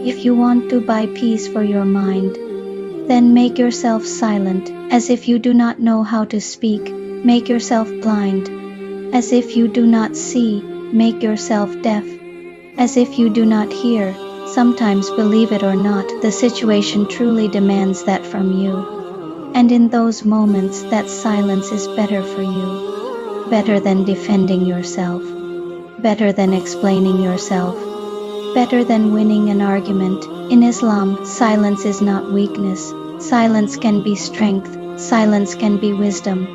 If you want to buy peace for your mind, then make yourself silent. As if you do not know how to speak, make yourself blind. As if you do not see, make yourself deaf. As if you do not hear. Sometimes, believe it or not, the situation truly demands that from you. And in those moments, that silence is better for you. Better than defending yourself. Better than explaining yourself. Better than winning an argument. In Islam, silence is not weakness. Silence can be strength. Silence can be wisdom.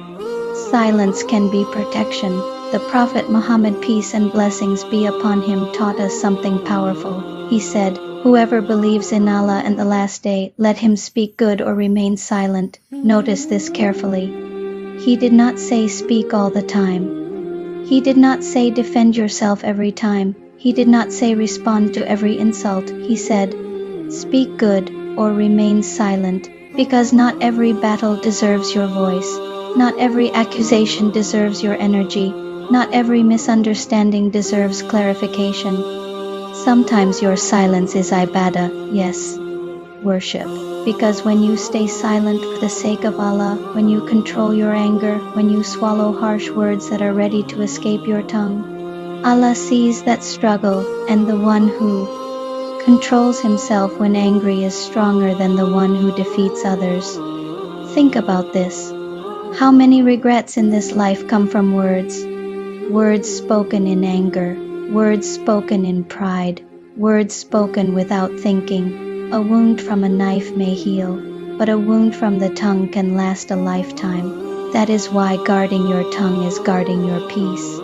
Silence can be protection. The Prophet Muhammad, peace and blessings be upon him, taught us something powerful. He said, "Whoever believes in Allah and the last day, let him speak good or remain silent." Notice this carefully. He did not say speak all the time. He did not say defend yourself every time. He did not say respond to every insult. He said, speak good or remain silent, because not every battle deserves your voice. Not every accusation deserves your energy. Not every misunderstanding deserves clarification. Sometimes your silence is ibadah, yes, worship. Because when you stay silent for the sake of Allah, when you control your anger, when you swallow harsh words that are ready to escape your tongue, Allah sees that struggle, and the one who controls himself when angry is stronger than the one who defeats others. Think about this. How many regrets in this life come from words? Words spoken in anger, words spoken in pride, words spoken without thinking. A wound from a knife may heal, but a wound from the tongue can last a lifetime. That is why guarding your tongue is guarding your peace.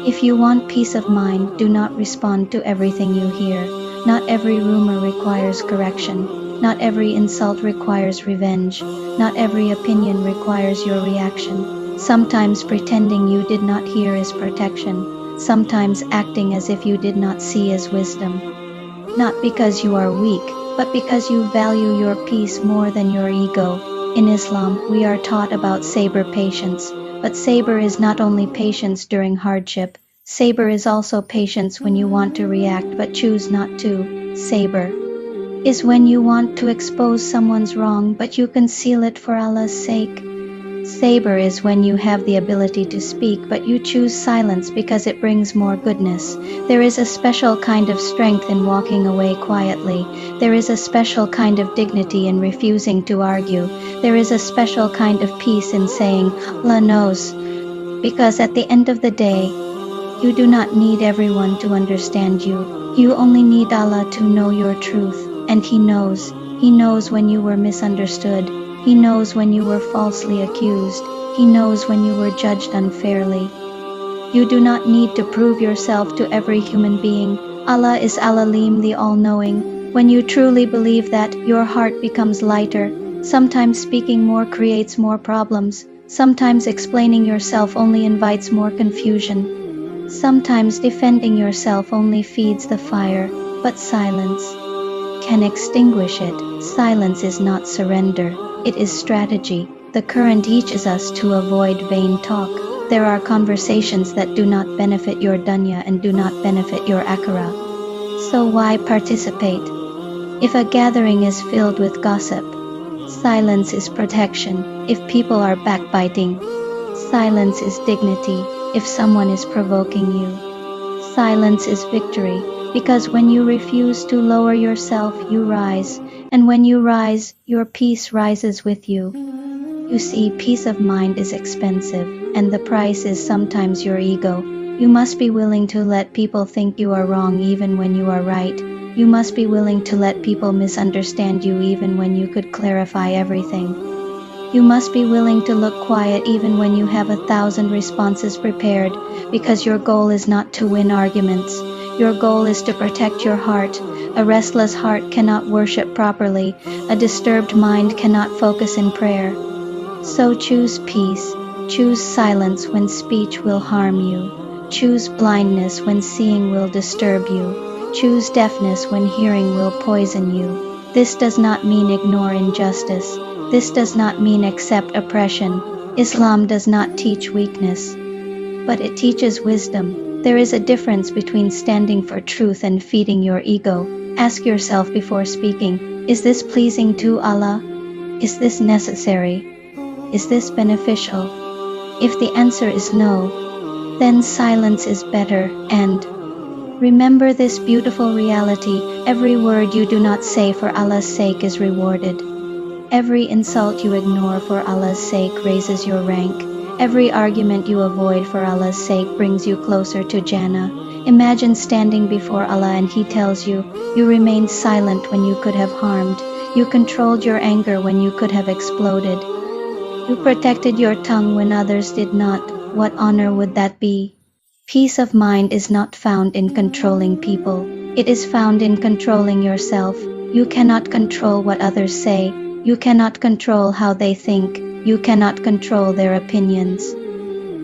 If you want peace of mind, do not respond to everything you hear. Not every rumor requires correction. Not every insult requires revenge. Not every opinion requires your reaction. Sometimes pretending you did not hear is protection. Sometimes acting as if you did not see is wisdom. Not because you are weak, but because you value your peace more than your ego. In Islam, we are taught about sabr, patience. But sabr is not only patience during hardship. Sabr is also patience when you want to react but choose not to. Sabr is when you want to expose someone's wrong but you conceal it for Allah's sake. Sabr is when you have the ability to speak but you choose silence because it brings more goodness. There is a special kind of strength in walking away quietly. There is a special kind of dignity in refusing to argue. There is a special kind of peace in saying, Allah knows. Because at the end of the day, you do not need everyone to understand you. You only need Allah to know your truth. And He knows. He knows when you were misunderstood. He knows when you were falsely accused. He knows when you were judged unfairly. You do not need to prove yourself to every human being. Allah is Al-Alim, the All-Knowing. When you truly believe that, your heart becomes lighter. Sometimes speaking more creates more problems. Sometimes explaining yourself only invites more confusion. Sometimes defending yourself only feeds the fire. But silence can extinguish it. Silence is not surrender. It is strategy. The Quran teaches us to avoid vain talk. There are conversations that do not benefit your dunya and do not benefit your akhirah. So why participate? If a gathering is filled with gossip, silence is protection. If people are backbiting, silence is dignity. If someone is provoking you, silence is victory. Because when you refuse to lower yourself, you rise. And when you rise, your peace rises with you. You see, peace of mind is expensive, and the price is sometimes your ego. You must be willing to let people think you are wrong even when you are right. You must be willing to let people misunderstand you even when you could clarify everything. You must be willing to look quiet even when you have 1,000 responses prepared, because your goal is not to win arguments. Your goal is to protect your heart. A restless heart cannot worship properly. A disturbed mind cannot focus in prayer. So choose peace. Choose silence when speech will harm you. Choose blindness when seeing will disturb you. Choose deafness when hearing will poison you. This does not mean ignore injustice. This does not mean accept oppression. Islam does not teach weakness, but it teaches wisdom. There is a difference between standing for truth and feeding your ego. Ask yourself before speaking, is this pleasing to Allah? Is this necessary? Is this beneficial? If the answer is no, then silence is better, and remember this beautiful reality: every word you do not say for Allah's sake is rewarded. Every insult you ignore for Allah's sake raises your rank. Every argument you avoid for Allah's sake brings you closer to Jannah. Imagine standing before Allah and He tells you, you remained silent when you could have harmed. You controlled your anger when you could have exploded. You protected your tongue when others did not. What honor would that be? Peace of mind is not found in controlling people. It is found in controlling yourself. You cannot control what others say. You cannot control how they think. You cannot control their opinions.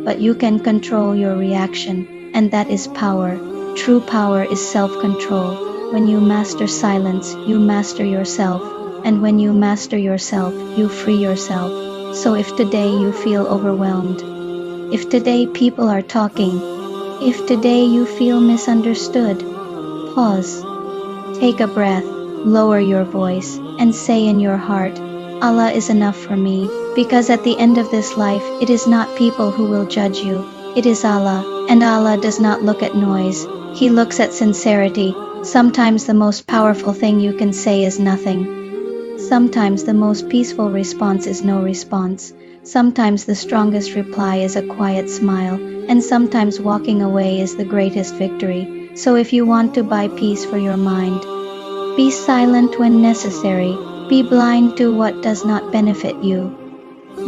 But you can control your reaction, and that is power. True power is self-control. When you master silence, you master yourself. And when you master yourself, you free yourself. So if today you feel overwhelmed, if today people are talking, if today you feel misunderstood, pause, take a breath, lower your voice, and say in your heart, Allah is enough for me, because at the end of this life, it is not people who will judge you, it is Allah, and Allah does not look at noise, He looks at sincerity. Sometimes the most powerful thing you can say is nothing. Sometimes the most peaceful response is no response. Sometimes the strongest reply is a quiet smile, and sometimes walking away is the greatest victory. So if you want to buy peace for your mind, be silent when necessary. Be blind to what does not benefit you.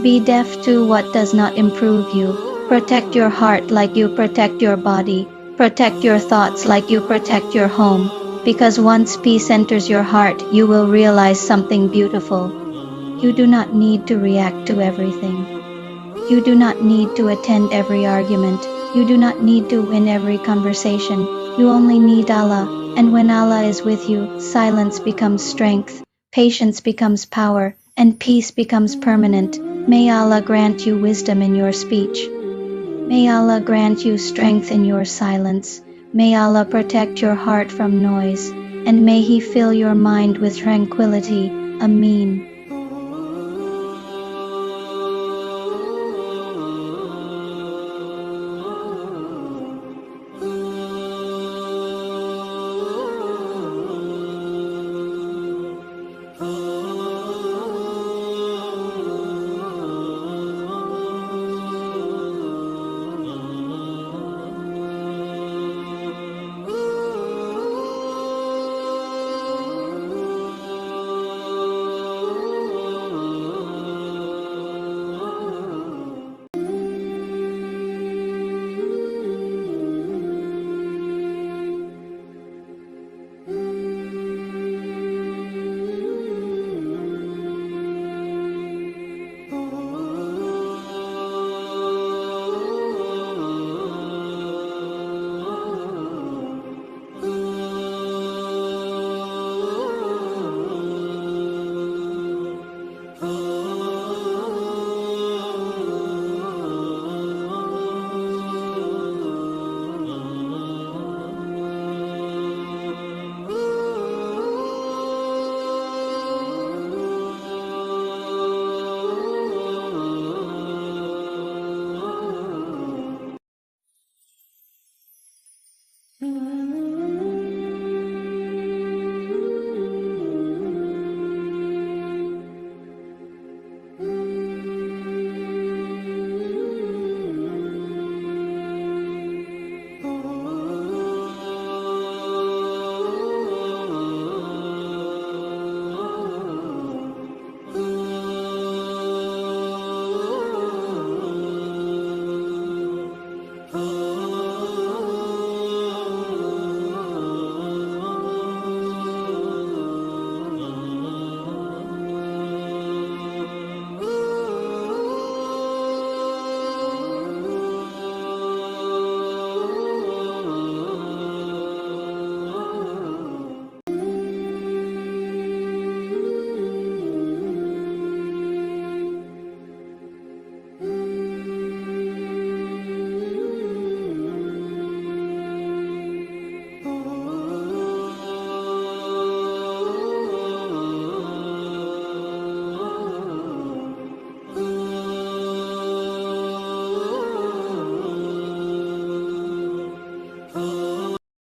Be deaf to what does not improve you. Protect your heart like you protect your body. Protect your thoughts like you protect your home. Because once peace enters your heart, you will realize something beautiful. You do not need to react to everything. You do not need to attend every argument. You do not need to win every conversation. You only need Allah, and when Allah is with you, silence becomes strength, patience becomes power, and peace becomes permanent. May Allah grant you wisdom in your speech. May Allah grant you strength in your silence. May Allah protect your heart from noise, and may He fill your mind with tranquility. Ameen.